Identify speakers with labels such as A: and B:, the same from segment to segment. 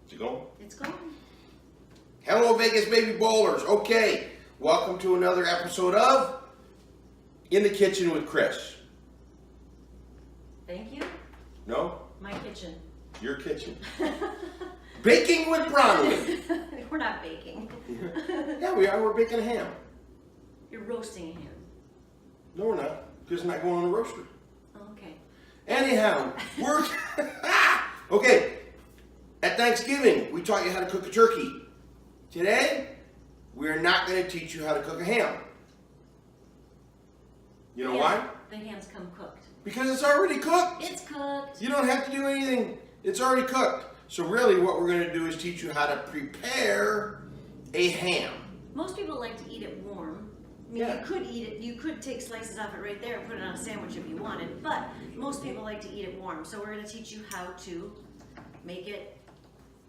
A: Is it going?
B: It's going.
A: Hello, Vegas baby bowlers. Okay, welcome to another episode of In the Kitchen with Chris.
B: Thank you.
A: No?
B: My kitchen.
A: Your kitchen. Baking with Bronwyn.
B: We're not baking.
A: Yeah, we are. We're baking a ham.
B: You're roasting a ham.
A: No, we're not. Because it's not going on the roaster.
B: Oh, okay.
A: Anyhow, we're... Okay, at Thanksgiving, we taught you how to cook a turkey. Today, we're not going to teach you how to cook a ham. You know why?
B: The hams come cooked.
A: Because it's already cooked.
B: It's cooked.
A: You don't have to do anything. It's already cooked. So really what we're going to do is teach you how to prepare a ham.
B: Most people like to eat it warm. I mean,
A: Yeah.
B: you could eat it, you could take slices off it right there and put it on a sandwich if you wanted, but most people like to eat it warm. So we're going to teach you how to make it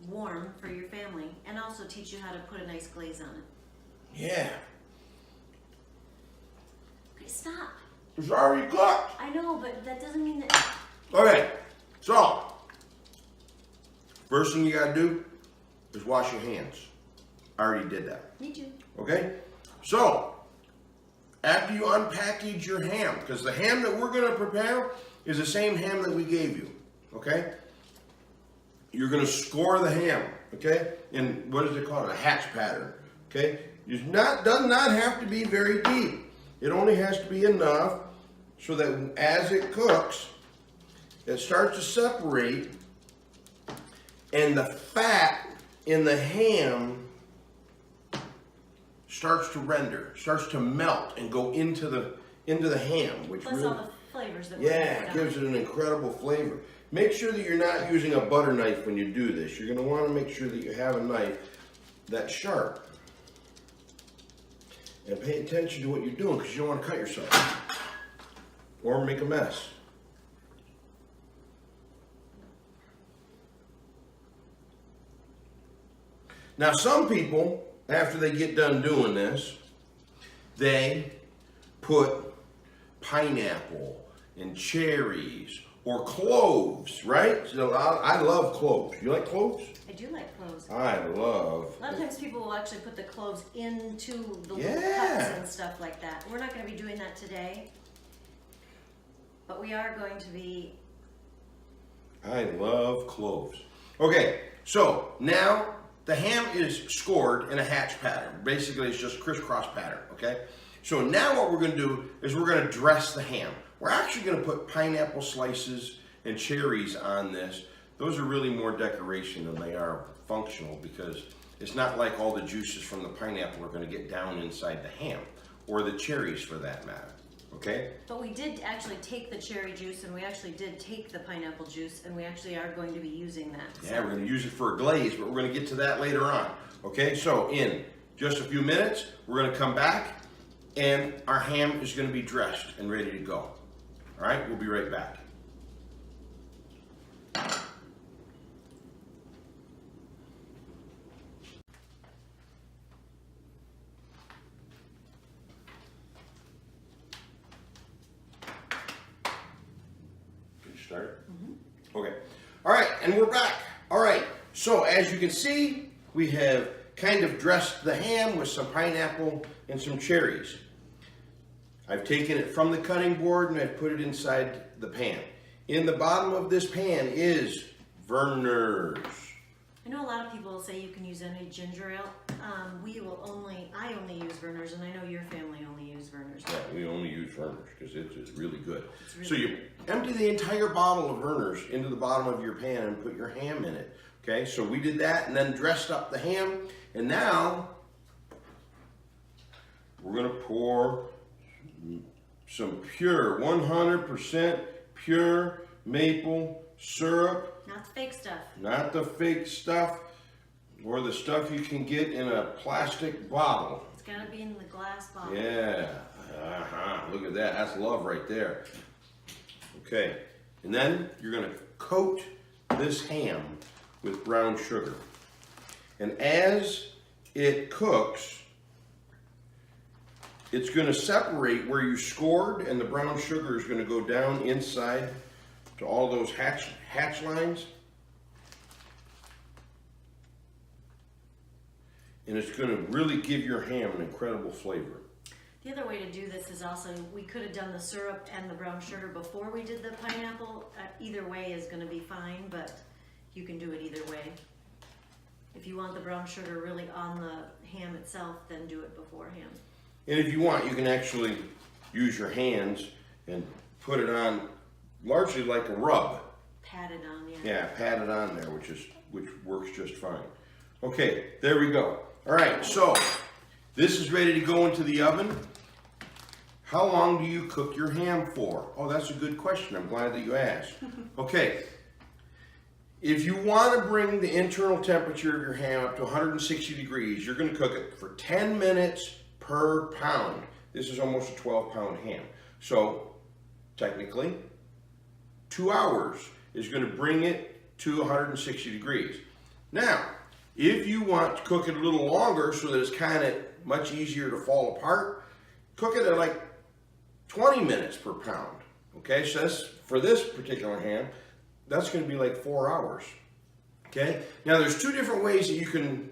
B: warm for your family and also teach you how to put a nice glaze on it.
A: Yeah.
B: Okay, stop.
A: It's already cooked.
B: I know, but that doesn't mean that...
A: Okay. So, first thing you got to do is wash your hands. I already did that.
B: Me too.
A: Okay? So, after you unpackage your ham, because the ham that we're going to prepare is the same ham that we gave you. Okay? You're going to score the ham. Okay? In, what is it called? A hatch pattern. Okay? Does not have to be very deep. It only has to be enough so that as it cooks, it starts to separate and the fat in the ham starts to render, starts to melt and go into the ham, which
B: Plus
A: really,
B: all the flavors that we're
A: yeah,
B: gonna
A: it
B: put
A: gives
B: on
A: it an incredible flavor. Make sure that you're not using a butter knife when you do this. You're going to want to make sure that you have a knife that's sharp. And pay attention to what you're doing because you don't want to cut yourself or make a mess. Now, some people, after they get done doing this, they put pineapple and cherries or cloves, right? So I love cloves. You like cloves?
B: I do like cloves.
A: I love.
B: A lot of times people will actually put the cloves into the little
A: Yeah.
B: cups and stuff like that. We're not going to be doing that today, but we are going to be...
A: I love cloves. Okay, so now the ham is scored in a hatch pattern. Basically, it's just crisscross pattern, okay? So now what we're going to do is we're going to dress the ham. We're actually going to put pineapple slices and cherries on this. Those are really more decoration than they are functional because it's not like all the juices from the pineapple are going to get down inside the ham, or the cherries for that matter, okay?
B: But we did actually take the cherry juice and we actually did take the pineapple juice and we actually are going to be using that.
A: Yeah, we're going to use it for a glaze, but we're going to get to that later on. Okay, so in just a few minutes, we're going to come back and our ham is going to be dressed and ready to go. All right, we'll be right back. Can you start? Mm-hmm. Okay. All right, and we're back. All right, so as you can see, we have kind of dressed the ham with some pineapple and some cherries. I've taken it from the cutting board and I've put it inside the pan. In the bottom of this pan is Vernors.
B: I know a lot of people say you can use any ginger ale. I only use Vernors, and I know your family only use Vernors.
A: Yeah, we only use Vernors because it's really good.
B: It's really
A: so you
B: good.
A: empty the entire bottle of Vernors into the bottom of your pan and put your ham in it. Okay, so we did that and then dressed up the ham. And now we're going to pour some pure, 100% pure maple syrup.
B: Not the fake stuff.
A: Not the fake stuff or the stuff you can get in a plastic bottle.
B: It's got to be in the glass bottle.
A: Yeah, look at that. That's love right there. Okay, and then you're going to coat this ham with brown sugar. And as it cooks, it's going to separate where you scored, and the brown sugar is going to go down inside to all those hatch lines. and it's gonna really give your ham an incredible flavor.
B: The other way to do this is also, we could have done the syrup and the brown sugar before we did the pineapple. Either way is gonna be fine, but you can do it either way. If you want the brown sugar really on the ham itself, then do it beforehand.
A: And if you want, you can actually use your hands and put it on largely like a rub.
B: Pat it on, yeah.
A: Yeah, pat it on there, which works just fine. Okay, there we go. All right, so this is ready to go into the oven. How long do you cook your ham for? Oh, that's a good question. I'm glad that you asked. Okay, if you want to bring the internal temperature of your ham up to 160 degrees, you're going to cook it for 10 minutes per pound. This is almost a 12-pound ham. So, technically, 2 hours is going to bring it to 160 degrees. Now, if you want to cook it a little longer so that it's kind of much easier to fall apart, cook it at like 20 minutes per pound. Okay, so that's, for this particular ham, that's going to be like 4 hours. Okay, now there's two different ways that you can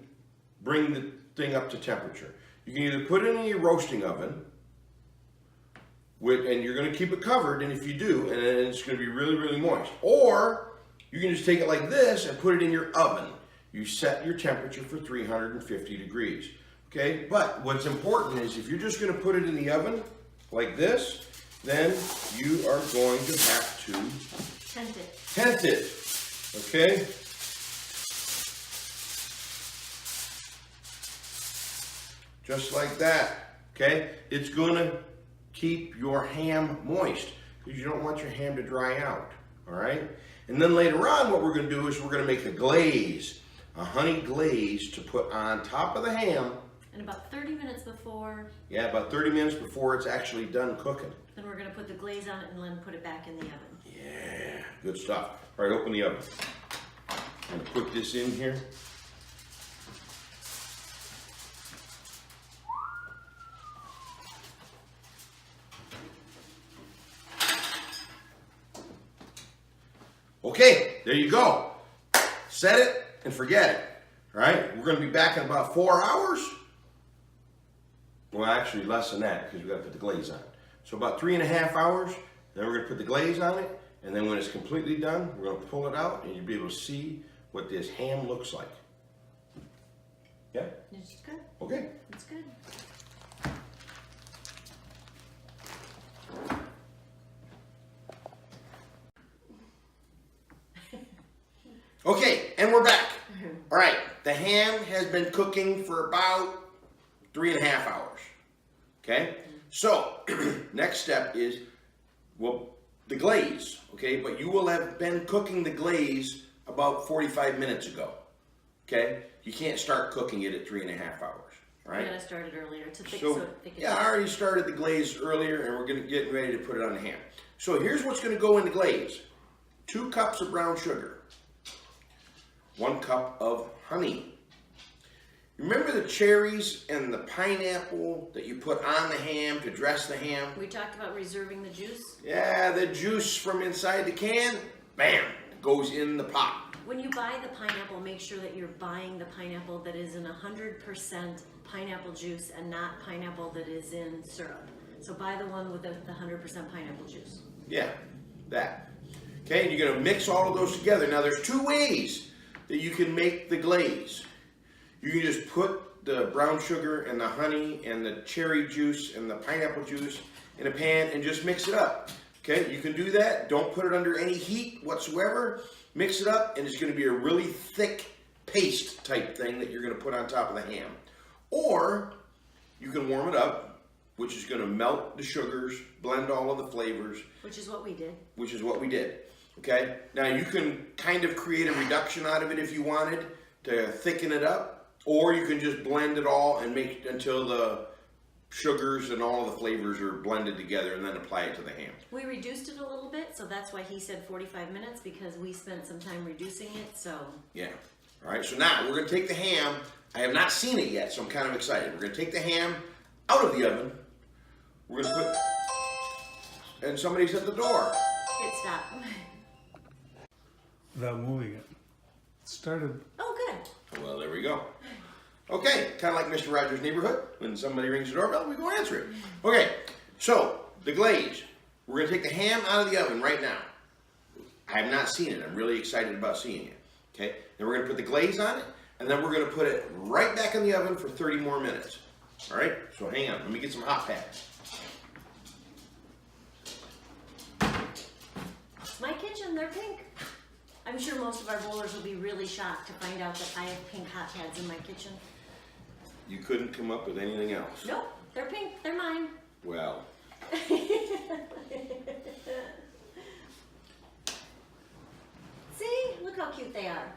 A: bring the thing up to temperature. You can either put it in your roasting oven, and you're going to keep it covered, and if you do, and then it's going to be really, really moist. Or you can just take it like this and put it in your oven. You set your temperature for 350 degrees. Okay, but what's important is if you're just going to put it in the oven like this, then you are going to have to tent it. Okay? Just like that. Okay? It's going to keep your ham moist because you don't want your ham to dry out. All right? And then later on, what we're going to do is we're going to make a glaze, a honey glaze to put on top of the ham.
B: And about 30 minutes before.
A: Yeah, about 30 minutes before it's actually done cooking.
B: Then we're going to put the glaze on it and then put it back in the oven.
A: Yeah, good stuff. All right, open the oven. I'm going to put this in here. Okay, there you go. Set it and forget it. All right, we're going to be back in about 4 hours. Well, actually less than that because we got to put the glaze on. So about 3.5 hours, then we're going to put the glaze on it, and then when it's completely done, we're going to pull it out, and you'll be able to see what this ham looks like. Yeah?
B: It's good.
A: Okay.
B: It's good.
A: Okay, and we're back. All right, the ham has been cooking for about 3.5 hours. Okay, so next step is, well, the glaze. Okay, but you will have been cooking the glaze about 45 minutes ago. Okay, you can't start cooking it at 3.5 hours. Right?
B: We gotta start it earlier to thick,
A: So,
B: so it thickens.
A: yeah, I already started the glaze earlier, and we're getting ready to put it on the ham. So here's what's going to go in the glaze: 2 cups of brown sugar. 1 cup of honey. Remember the cherries and the pineapple that you put on the ham to dress the ham?
B: We talked about reserving the juice.
A: Yeah, the juice from inside the can, bam, goes in the pot.
B: When you buy the pineapple, make sure that you're buying the pineapple that is in 100% pineapple juice and not pineapple that is in syrup. So buy the one with the 100% pineapple juice.
A: Yeah, that. Okay, and you're going to mix all of those together. Now there's 2 ways that you can make the glaze. You can just put the brown sugar and the honey and the cherry juice and the pineapple juice in a pan and just mix it up. Okay, you can do that. Don't put it under any heat whatsoever. Mix it up and it's going to be a really thick paste type thing that you're going to put on top of the ham. Or you can warm it up, which is going to melt the sugars, blend all of the flavors.
B: Which is what we did.
A: Which is what we did. Okay, now you can kind of create a reduction out of it if you wanted to thicken it up, or you can just blend it all and make it until the sugars and all the flavors are blended together and then apply it to the ham.
B: We reduced it a little bit, so that's why he said 45 minutes, because we spent some time reducing it, so.
A: Yeah, all right, so now we're gonna take the ham. I have not seen it yet, so I'm kind of excited. We're gonna take the ham out of the oven. We're gonna put, and somebody's at the door.
B: It stopped.
C: Without moving it. It started.
B: Oh, good.
A: Well, there we go. Okay, kind of like Mr. Rogers' Neighborhood. When somebody rings the doorbell, we go answer it. Okay, so the glaze. We're gonna take the ham out of the oven right now. I have not seen it. I'm really excited about seeing it. Okay, then we're gonna put the glaze on it, and then we're gonna put it right back in the oven for 30 more minutes. All right, so hang on, let me get some hot pads.
B: My kitchen, they're pink. I'm sure most of our bowlers will be really shocked to find out that I have pink hot pads in my kitchen.
A: You couldn't come up with anything else.
B: Nope, they're pink, they're mine.
A: Well.
B: See, look how cute they are.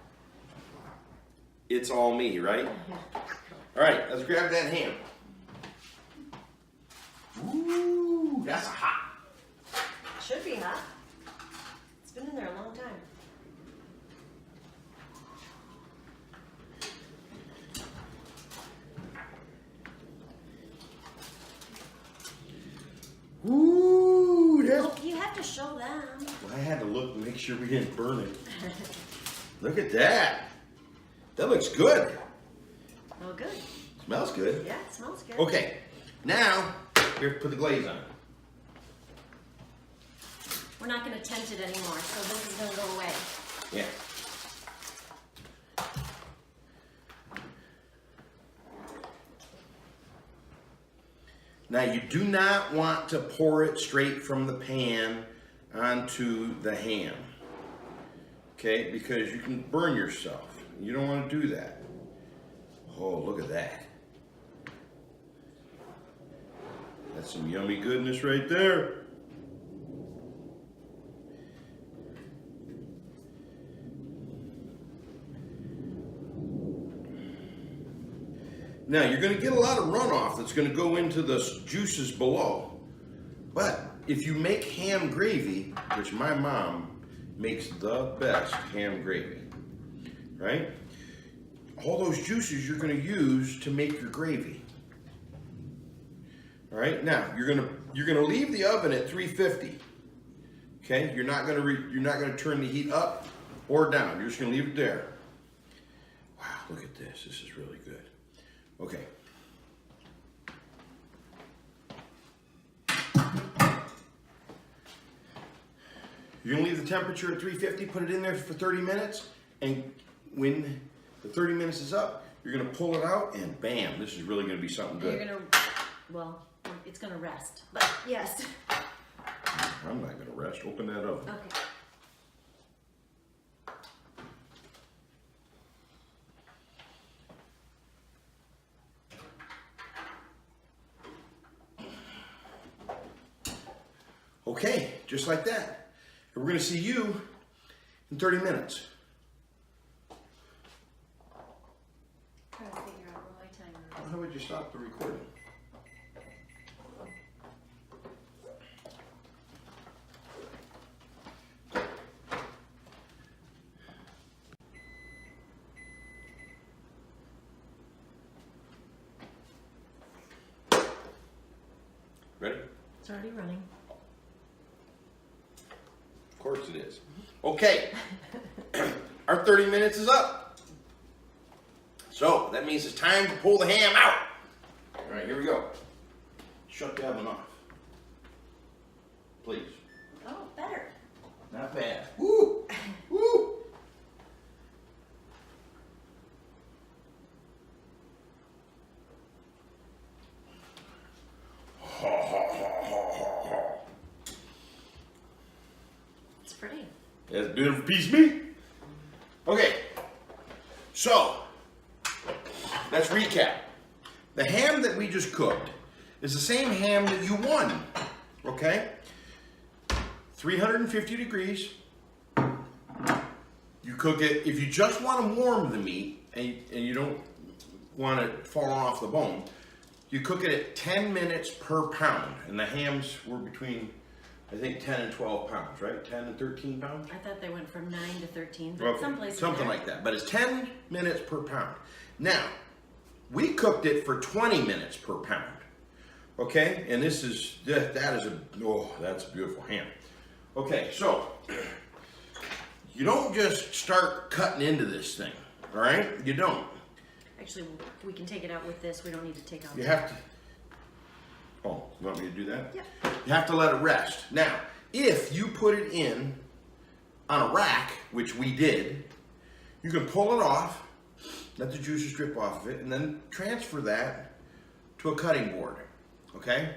A: It's all me, right? All right, let's grab that ham. Ooh, that's hot.
B: Should be hot. It's been in there a long time.
A: Ooh, that's...
B: Look, you have to show them.
A: Well, I had to look and make sure we didn't burn it. Look at that. That looks good.
B: Oh, good.
A: Smells good.
B: Yeah, it smells good.
A: Okay, now, here, put the glaze on.
B: We're not going to tent it anymore, so this is going to go away.
A: Yeah. Now you do not want to pour it straight from the pan onto the ham, okay? Because you can burn yourself. You don't want to do that. Oh, look at that. That's some yummy goodness right there. Now, you're going to get a lot of runoff that's going to go into the juices below. But if you make ham gravy, which my mom makes the best ham gravy, right? All those juices you're going to use to make your gravy. All right? Now, you're going to leave the oven at 350. Okay? You're not going to turn the heat up or down. You're just going to leave it there. Wow, look at this. This is really good. Okay. You're gonna leave the temperature at 350, put it in there for 30 minutes, and when the 30 minutes is up, you're gonna pull it out, and bam, this is really gonna be something good.
B: You're gonna, well, it's gonna rest, but yes.
A: I'm not gonna rest. Open that up.
B: Okay.
A: Okay, just like that. And we're gonna see you in 30 minutes.
B: Trying to figure out what my timer is.
A: How would you stop the recording? Ready?
B: It's already running.
A: Of course it is. Okay, our 30 minutes is up. So that means it's time to pull the ham out. All right, here we go. Shut the oven off. Please.
B: Oh, better.
A: Not bad. Woo! Woo!
B: It's pretty.
A: That's a beautiful piece of meat. Okay, so let's recap. The ham that we just cooked is the same ham that you won, okay? 350 degrees. You cook it, if you just want to warm the meat and you don't want it falling off the bone, you cook it at 10 minutes per pound. And the hams were between, I think, 10 and 12 pounds, right? 10 and 13 pounds?
B: I thought they went from 9 to 13, but
A: Okay,
B: someplace
A: something like that. But it's 10 minutes per pound. Now, we cooked it for 20 minutes per pound. Okay? And this is, that's a beautiful ham. Okay, so you don't just start cutting into this thing, all right? You don't.
B: Actually, we can take it out with this. We don't need to take out.
A: You have to. Oh, you want me to do that?
B: Yep.
A: You have to let it rest. Now, if you put it in on a rack, which we did, you can pull it off, let the juices drip off of it, and then transfer that to a cutting board. Okay?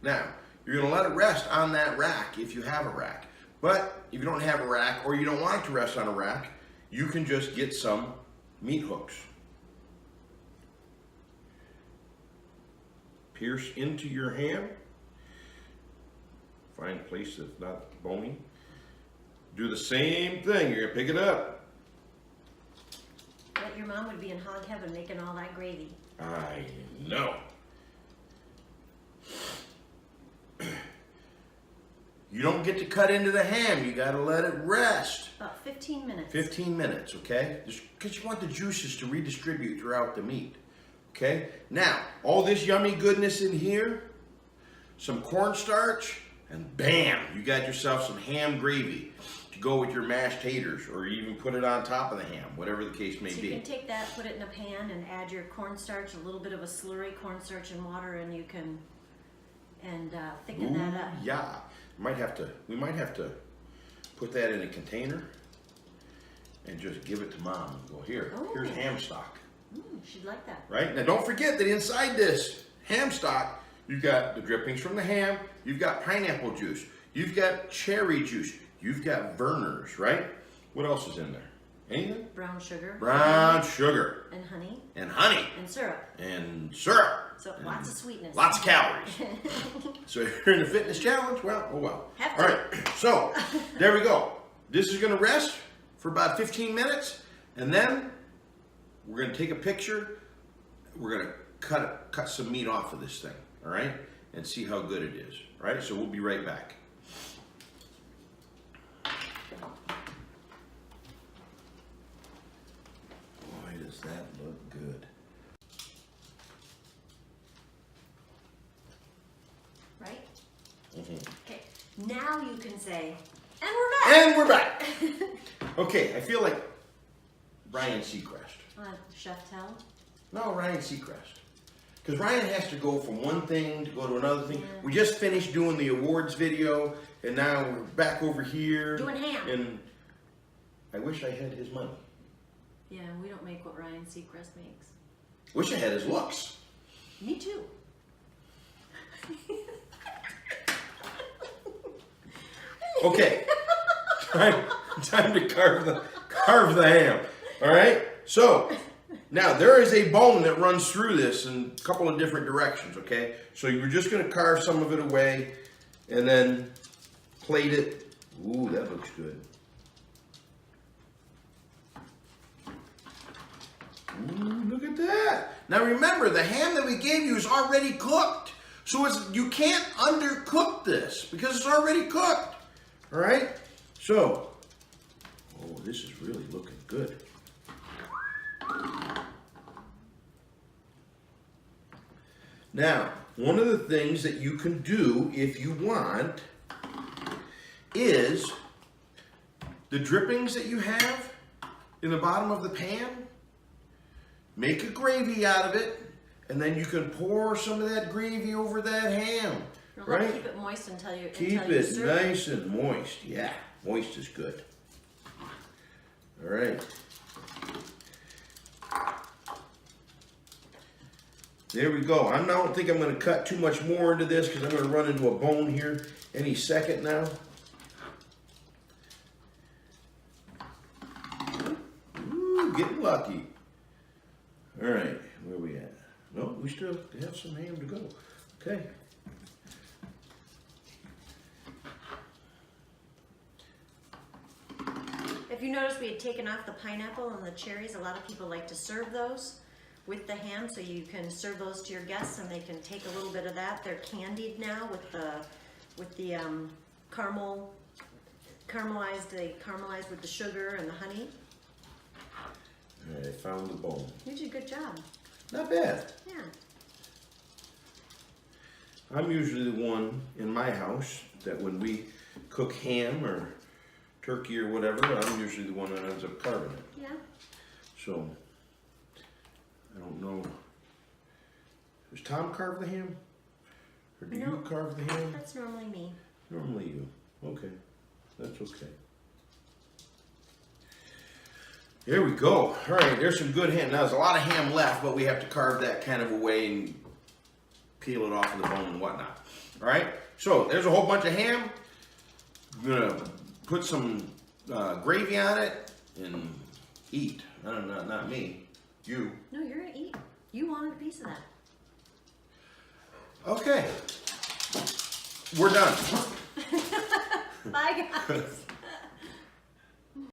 A: Now, you're going to let it rest on that rack if you have a rack. But if you don't have a rack or you don't want it to rest on a rack, you can just get some meat hooks. Pierce into your ham. Find a place that's not bony. Do the same thing. You're going to pick it up.
B: Bet your mom would be in hog heaven making all that gravy.
A: I know. You don't get to cut into the ham. You got to let it rest.
B: About 15 minutes.
A: 15 minutes, okay? Just because you want the juices to redistribute throughout the meat. Okay? Now, all this yummy goodness in here, some cornstarch, and bam, you got yourself some ham gravy to go with your mashed taters, or even put it on top of the ham, whatever the case may
B: So
A: be.
B: you can take that, put it in a pan, and add your cornstarch, a little bit of a slurry cornstarch and water, and you can thicken that up.
A: Yeah. We might have to put that in a container and just give it to Mom and go, here's ham stock.
B: She'd like that.
A: Right? Now don't forget that inside this ham stock, you've got the drippings from the ham, you've got pineapple juice, you've got cherry juice, you've got Vernors, right? What else is in there? Anything?
B: Brown sugar.
A: Brown sugar.
B: And honey.
A: And honey.
B: And syrup.
A: And syrup.
B: So lots of sweetness.
A: Lots of calories. So if you're in a fitness challenge, well, oh well.
B: Have to.
A: All right, so there we go. This is gonna rest for about 15 minutes, and then we're gonna take a picture. We're gonna cut some meat off of this thing, all right? And see how good it is, all right? So we'll be right back. Boy, does that look good.
B: Right?
A: Mm-hmm.
B: Okay. Now you can say, and we're back.
A: And we're back. Okay, I feel like Ryan Seacrest.
B: Chef Tell.
A: No, Ryan Seacrest. Because Ryan has to go from one thing to go to another thing.
B: Yeah.
A: We just finished doing the awards video, and now we're back over here.
B: Doing ham.
A: And I wish I had his money.
B: Yeah, we don't make what Ryan Seacrest makes.
A: Wish I had his looks.
B: Me too.
A: Okay. Time to carve the ham. All right? So, now there is a bone that runs through this in a couple of different directions, okay? So you're just going to carve some of it away and then plate it. Ooh, that looks good. Ooh, look at that. Now remember, the ham that we gave you is already cooked. So you can't undercook this because it's already cooked. All right? So, oh, this is really looking good. Now, one of the things that you can do if you want is the drippings that you have in the bottom of the pan, make a gravy out of it, and then you can pour some of that gravy over that ham. Right?
B: Keep it moist until you
A: Keep it nice and moist. Yeah, moist is good. All right. There we go. I don't think I'm going to cut too much more into this because I'm going to run into a bone here any second now. Ooh, getting lucky. All right, where are we at? No, we still have some ham to go. Okay.
B: If you notice, we had taken off the pineapple and the cherries. A lot of people like to serve those with the ham, so you can serve those to your guests and they can take a little bit of that. They're candied now with the caramel, caramelized. They caramelize with the sugar and the honey.
A: All right, I found the bone.
B: You did a good job.
A: Not bad.
B: Yeah.
A: I'm usually the one in my house that when we cook ham or turkey or whatever, I'm usually the one that ends up carving it.
B: Yeah.
A: So, I don't know. Does Tom carve the ham? Or do
B: No.
A: you carve the ham?
B: That's normally me.
A: Normally you. Okay. That's okay. There we go. All right, there's some good ham. Now, there's a lot of ham left, but we have to carve that kind of away and peel it off of the bone and whatnot. All right, so there's a whole bunch of ham. I'm gonna put some gravy on it and eat. No, not me. You.
B: No, you're gonna eat. You wanted a piece of that.
A: Okay. We're done.
B: Bye, guys.